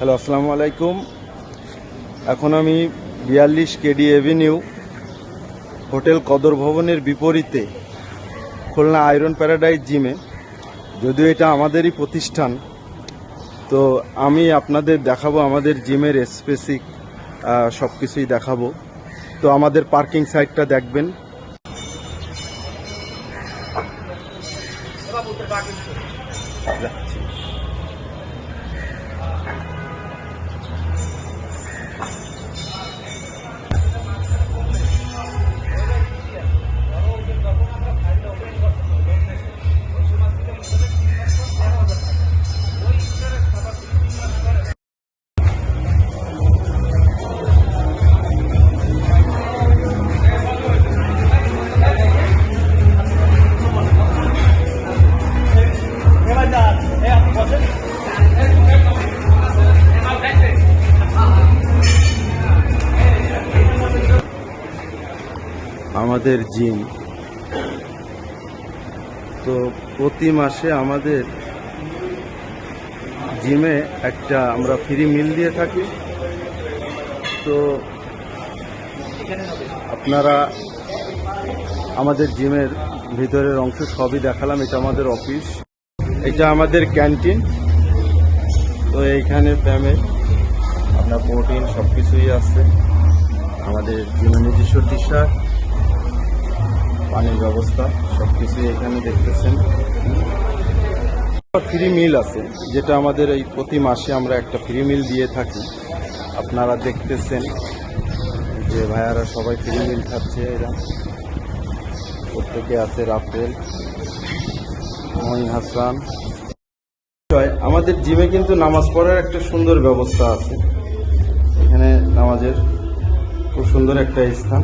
Hello, আসসালামু আলাইকুম। এখন আমি 42 কেডি এভিনিউ হোটেল কদর ভবনের বিপরীতে খুলনা আয়রন প্যারাডাইজ জিমে, যদিও এটা আমাদেরই প্রতিষ্ঠান, তো আমি আপনাদের দেখাবো আমাদের জিমের স্পেসিক সব কিছুই দেখাবো। তো আমাদের পার্কিং সাইটটা দেখবেন। আমাদের জিম তো প্রতি মাসে আমাদের জিমে একটা আমরা ফ্রি মিল দিয়ে থাকি। তো আপনারা আমাদের জিমের ভিতরের অংশ সবই দেখালাম। এটা আমাদের অফিস, এটা আমাদের ক্যান্টিন। তো এইখানে প্যামে আপনার প্রোটিন সব কিছুই আছে। আমাদের জিমের নিজস্ব টি শার্ট, পানির ব্যবস্থা সব কিছুই এখানে দেখতেছেন। ফ্রি মিল আছে, যেটা আমাদের এই প্রতি মাসে আমরা একটা ফ্রি মিল দিয়ে থাকি। আপনারা দেখতেছেন যে ভাইয়ারা সবাই ফ্রি মিল খাচ্ছে। এরা প্রত্যেকে আছে, রাফেল, মহিন হাসান। আমাদের জিমে কিন্তু নামাজ পড়ার একটা সুন্দর ব্যবস্থা আছে। এখানে নামাজের খুব সুন্দর একটা স্থান।